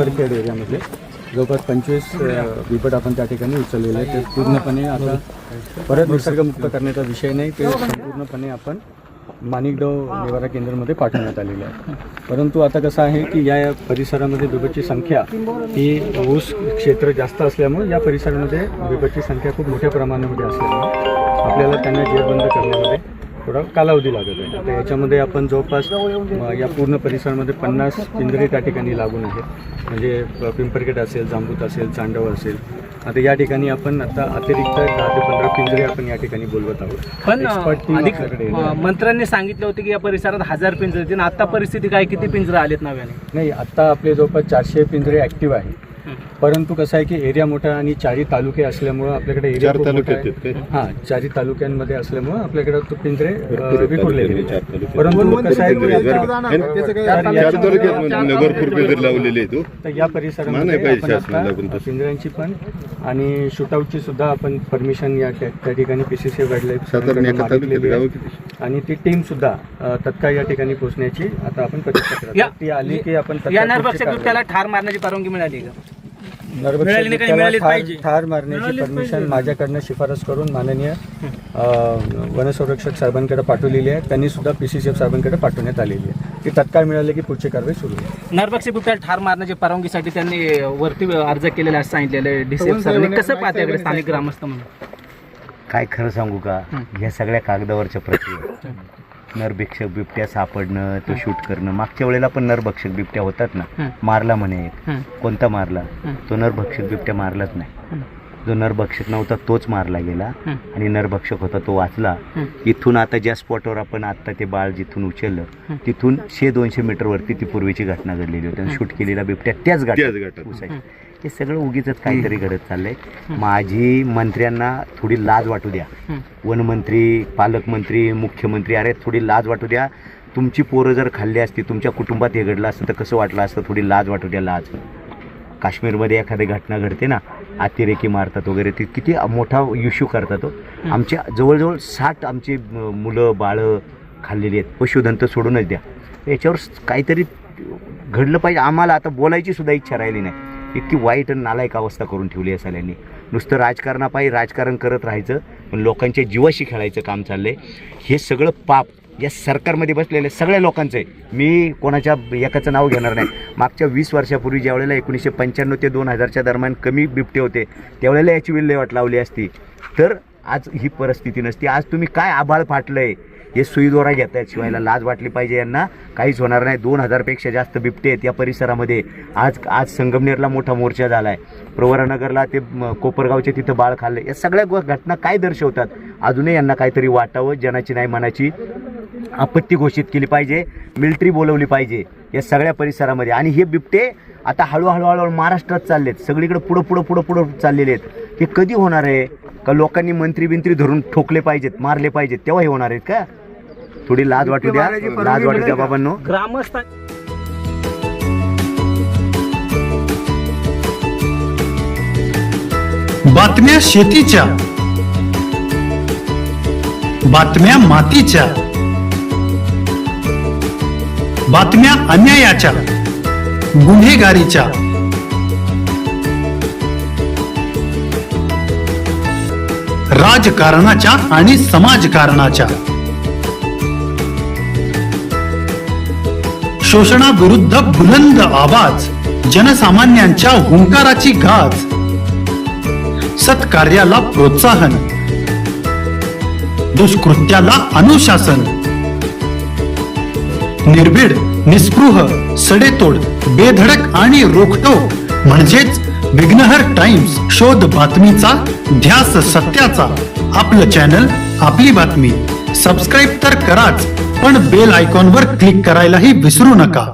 पिंपरखेड एरियामधले जवळपास 25 बिबट आपण त्या ठिकाणी उचललेले आहेत. ते पूर्णपणे आता परत निसर्गमुक्त करण्याचा विषय नाही, ते संपूर्णपणे आपण माणिकडोह निवारा केंद्रामध्ये पाठवण्यात आलेले आहे. परंतु आता कसं आहे की या परिसरामध्ये बिबटची संख्या ही ऊस क्षेत्र जास्त असल्यामुळे या परिसरामध्ये बिबटची संख्या खूप मोठ्या प्रमाणामध्ये असल्यामुळे आपल्याला त्यांना जेरबंद करण्यामध्ये थोडा कालावधी लागत आहे. आता याच्यामध्ये आपण जवळपास या पूर्ण परिसरामध्ये 50 पिंजरे त्या ठिकाणी लागून आहेत. म्हणजे पिंपरखेड असेल, जांबूत असेल, चांडव असेल. आता या ठिकाणी आपण आता अतिरिक्त 10 ते 15 पिंजरे आपण या ठिकाणी बोलवत आहोत. पण मंत्र्यांनी सांगितलं होतं की या परिसरात 1000 पिंजरे आहेत. आता परिस्थिती काय, किती पिंजरे आलेत नव्याने? नाही, आता आपले जवळपास 400 पिंजरे ॲक्टिव्ह आहे. परंतु कसं आहे की एरिया मोठा आणि 4 तालुके असल्यामुळं आपल्याकडे एरिया हां 4 तालुक्यांमध्ये असल्यामुळं आपल्याकडे तो पिंजरे विखुरलेले. परंतु कसं आहे की या परिसरात पिंजऱ्यांची पण आणि शूटआउटची सुद्धा आपण परमिशन या त्या ठिकाणी PCC वाईल्डलाईफ आणि ती टीम सुद्धा तत्काळ या ठिकाणी पोहोचण्याची आता आपण प्रतीक्षा करत आहोत. ती आली की आपण त्याला ठार मारण्याची परवानगी मिळाली का? ठार मारण्याची परमिशन माझ्याकडनं शिफारस करून माननीय वनसंरक्षक साहेबांकडे पाठवलेली आहे. त्यांनी सुद्धा PCCF साहेबांकडे पाठवण्यात आलेली आहे. ती तत्काळ मिळाली की पुढची कारवाई सुरू आहे. नरभक्षक बिबट्याला ठार मारण्याच्या परवानगीसाठी त्यांनी वरती अर्ज केलेला असं सांगितलेलं DCF साहेबांनी. कसं पाहते स्थानिक ग्रामस्थ म्हणून? काय खरं सांगू का, ह्या सगळ्या कागदावरच्या प्रक्रिया, नरभक्षक बिबट्या सापडणं, तो शूट करणं. मागच्या वेळेला पण नरभक्षक बिबट्या होतात ना, मारला म्हणे. कोणता मारला? तो नरभक्षक बिबट्या मारलाच नाही. जो नरभक्षक नव्हता तोच मारला गेला आणि नरभक्षक होता तो वाचला. इथून आता ज्या स्पॉटवर आपण आता ते बाळ जिथून उचललं तिथून 100-200 मीटरवरती ती पूर्वीची घटना घडलेली होती. शूट केलेला बिबट्या त्याच घाटात. हे सगळं उगीच काहीतरी घडत चाललंय. माझी मंत्र्यांना थोडी लाज वाटू द्या. वनमंत्री, पालकमंत्री, मुख्यमंत्री, अरे थोडी लाज वाटू द्या. तुमची पोरं जर खाल्ली असती, तुमच्या कुटुंबात हे घडलं असतं तर कसं वाटलं असतं? थोडी लाज वाटू द्या, लाज. काश्मीरमध्ये एखादी घटना घडते ना, अतिरेकी मारतात वगैरे, ते किती मोठा इश्यू करतात. आमच्या जवळजवळ 60 आमची मुलं बाळं खाल्लेली आहेत. पशुधन तर सोडूनच द्या, याच्यावर काहीतरी घडलं पाहिजे. आम्हाला आता बोलायची सुद्धा इच्छा राहिली नाही. इतकी वाईट आणि नालायक अवस्था करून ठेवली आहे सगळ्यांनी. नुसतं राजकारणापायी राजकारण करत राहायचं, पण लोकांच्या जीवाशी खेळायचं काम चाललंय. हे सगळं पाप या सरकारमध्ये बसलेलं सगळ्या लोकांचं आहे. मी कोणाच्या एकाचं नाव घेणार नाही. मागच्या 20 वर्षापूर्वी ज्यावेळेला 1995 ते 2000च्या दरम्यान कमी बिबटे होते, त्यावेळेला याची विल्हेवाट लावली असती तर आज ही परिस्थिती नसती. आज तुम्ही काय आभाळ फाटलंय, हे सुईदोरा घेत आहेत. शिवायला लाज वाटली पाहिजे यांना. काहीच होणार नाही. 2000पेक्षा जास्त बिबटे आहेत या परिसरामध्ये. आज संगमनेरला मोठा मोर्चा झाला आहे. प्रवरानगरला ते कोपरगावचे तिथं बाळ खाल्ले. या सगळ्या घटना काय दर्शवतात? अजूनही यांना काहीतरी वाटावं. जनाची नाही मनाची आपत्ती घोषित केली पाहिजे. मिलिटरी बोलवली पाहिजे या सगळ्या परिसरामध्ये. आणि हे बिबटे आता हळूहळू महाराष्ट्रात चाललेत. सगळीकडे पुढं चाललेले आहेत. हे कधी होणार आहे? का लोकांनी मंत्री धरून ठोकले पाहिजेत, मारले पाहिजेत, तेव्हा हे होणार आहेत का? थोडी लाज वाटू द्या, लाज वाटू द्या बाबांनो. ग्रामस्थ बातम्या शेतीच्या, बातम्या मातीच्या, बातम्या अन्यायाच्या, गुन्हेगारीच्या, राजकारणाच्या आणि समाजकारणाच्या, शोषणाविरुद्ध बुलंद आवाज, जनसामान्यांच्या हुंकाराची गाज, सत्कार्याला प्रोत्साहन, दुष्कृत्याला अनुशासन, निर्भीड, निस्पृह, सडेतोड, बेधडक आणि रोखटोक म्हणजेच विघ्नहर टाइम्स. शोध बातमीचा, ध्यास सत्याचा. आपलं चॅनल, आपली बातमी. सबस्क्राईब तर कराच, पण बेल आयकॉनवर क्लिक करायलाही विसरू नका.